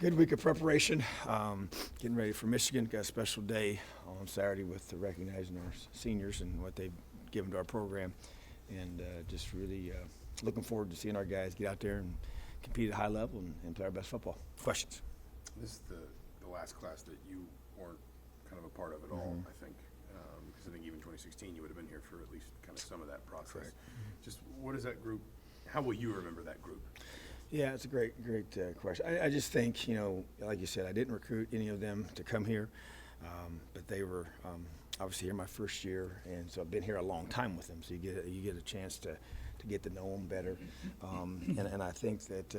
Good week of preparation. Getting ready for Michigan. Got a special day on Saturday with recognizing our seniors and what they've given to our program. And just really looking forward to seeing our guys get out there and compete at a high level and play our best football. Questions? This is the last class that you weren't kind of a part of at all, I think. Because I think even 2016 you would have been here for at least kind of some of that process. Correct. Just what is that group, how will you remember that group? Yeah, it's a great question. I just think, like you said, I didn't recruit any of them to come here, but they were obviously here my first year, and so I've been here a long time with them. So you get a chance to get to know them better, and I think that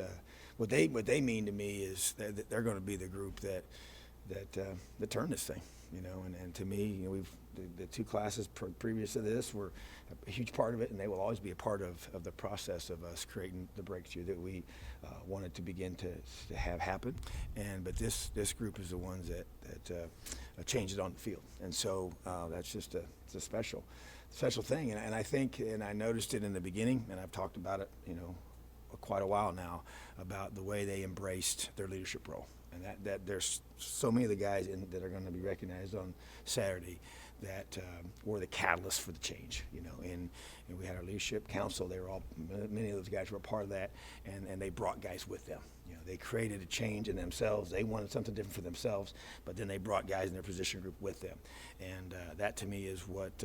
what they mean to me is that they're going to be the group that turn this thing, and to me, the two classes previous to this were a huge part of it, and they will always be a part of the process of us creating the breakthrough that we wanted to begin to have happen. But this group is the ones that change it on the field, and so that's just it's a special thing. And I think, and I noticed it in the beginning, and I've talked about it, quite a while now, about the way they embraced their leadership role. And that there's so many of the guys that are going to be recognized on Saturday that were the catalyst for the change, and we had our leadership council. They were all, many of those guys were a part of that, and they brought guys with them. They created a change in themselves. They wanted something different for themselves, but then they brought guys in their position group with them. And that to me is what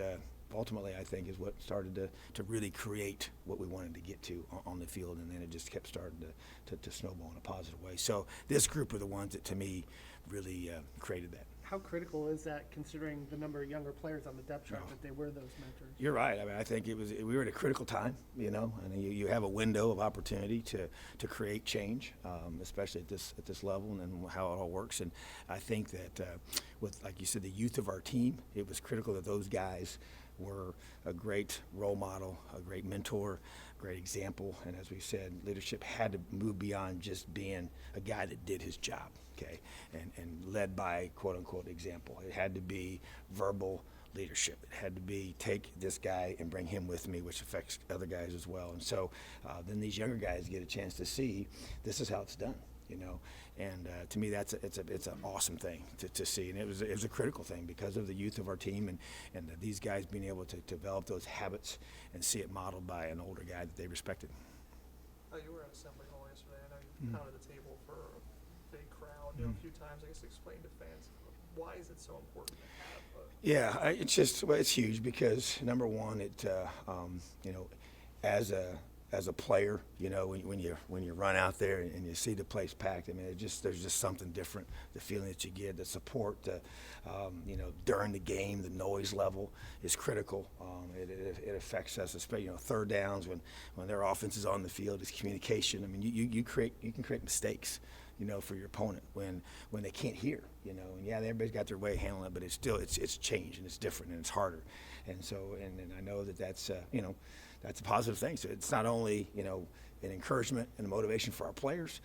ultimately I think is what started to really create what we wanted to get to on the field, and then it just kept starting to snowball in a positive way. So this group are the ones that to me really created that. How critical is that, considering the number of younger players on the depth chart, that they were those mentors? You're right. I mean, I think we were at a critical time, and you have a window of opportunity to create change, especially at this level and how it all works. And I think that with, like you said, the youth of our team, it was critical that those guys were a great role model, a great mentor, great example. And as we said, leadership had to move beyond just being a guy that did his job, okay, and led by quote-unquote example. It had to be verbal leadership. It had to be take this guy and bring him with me, which affects other guys as well. And so then these younger guys get a chance to see this is how it's done. And to me, it's an awesome thing to see, and it was a critical thing because of the youth of our team and these guys being able to develop those habits and see it modeled by an older guy that they respected. You were at Assembly Hall yesterday. I know you pounded the table for a big crowd, a few times. I guess explain to fans, why is it so important to have? It's huge because number one, it as a player, when you run out there and you see the place packed, I mean, there's just something different. The feeling that you get, the support, during the game, the noise level is critical. It affects us, especially third downs when their offense is on the field. It's communication. I mean, you can create mistakes, for your opponent when they can't hear, and everybody's got their way of handling it, but it's changed and it's different and it's harder, and so and I know that's that's a positive thing. So it's not only, an encouragement and a motivation for our players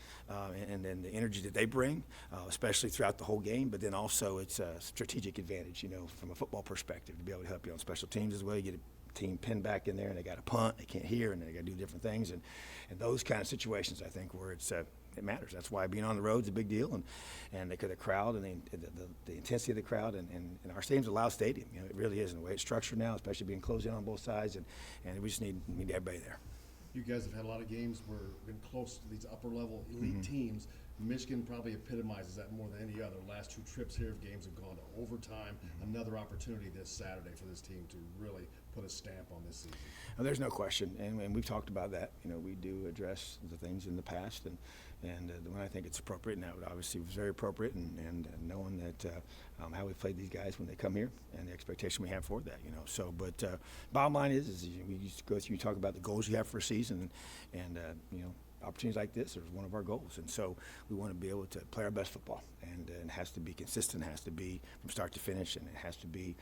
and then the energy that they bring, especially throughout the whole game, but then also it's a strategic advantage, from a football perspective to be able to help you on special teams as well. You get a team pinned back in there and they got to punt, they can't hear, and they got to do different things. And those kind of situations, I think, where it matters. That's why being on the road is a big deal, and the crowd and the intensity of the crowd, and our stadium's a loud stadium. It really is in the way it's structured now, especially being closed in on both sides, and we just need everybody there. You guys have had a lot of games where we've been close to these upper level elite teams. Michigan probably epitomizes that more than any other. Last two trips here, games have gone to overtime. Another opportunity this Saturday for this team to really put a stamp on this season. There's no question, and we've talked about that. We do address the things in the past, and when I think it's appropriate, and that would obviously was very appropriate, and knowing that how we played these guys when they come here, and the expectation we have for that, So, but bottom line is we just go through, you talk about the goals you have for a season, and opportunities like this are one of our goals, and so we want to be able to play our best football, and it has to be consistent, it has to be from start to finish, and it has to be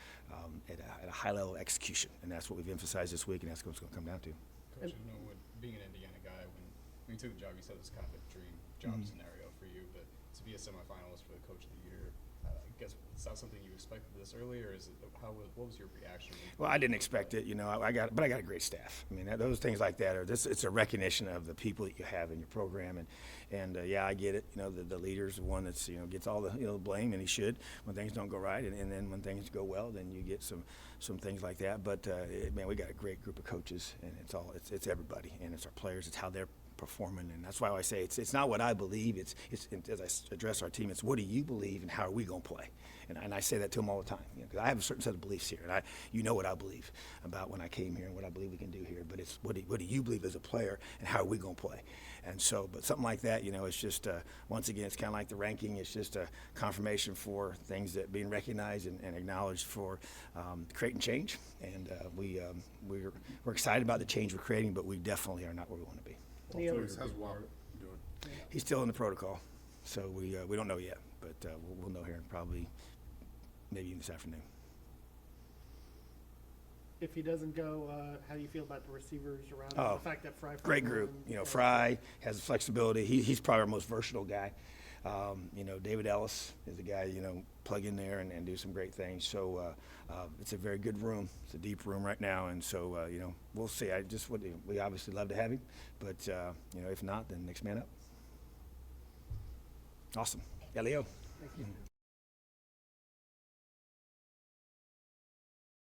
at a high level of execution, and that's what we've emphasized this week, and that's what it's going to come down to. Coach, with being an Indiana guy, when you took the job, you said it was kind of a dream job scenario for you, but to be a semifinalist for the Coach of the Year, I guess Is that something you expected this early, or is it, what was your reaction? Well, I didn't expect it, you know, I got a great staff. I mean, those things like that it's a recognition of the people that you have in your program, and yeah, I get it. You know, the leader's the one that's, you know, gets all the, you know, blame, and he should when things don't go right, and then when things go well, then you get some things like that. But man, we got a great group of coaches, and it's everybody, and it's our players, it's how they're performing, and that's why I always say it's not what I believe. It's as I address our team, it's what do you believe, and how are we going to play? And I say that to them all the time, you know, 'cause I have a certain set of beliefs here, and you know what I believe about when I came here and what I believe we can do here. But it's what do you believe as a player, and how are we going to play? And so, but something like that, you know, it's just once again, it's kind of like the ranking. It's just a confirmation for things that being recognized and acknowledged for creating change. And we're excited about the change we're creating, but we definitely are not where we want to be. Any other- How's Walt doing? He's still in the protocol, so we don't know yet, but we'll know here in probably maybe even this afternoon. If he doesn't go, how do you feel about the receivers around him? Oh, The fact that Fry. Great group. You know, Fry has the flexibility. He's probably our most versatile guy. You know, David Ellis is a guy, you know, plug in there and do some great things. So it's a very good room. It's a deep room right now, and so you know, we'll see. We obviously love to have him, but you know, if not, then next man up. Awesome. Elio. Thank you.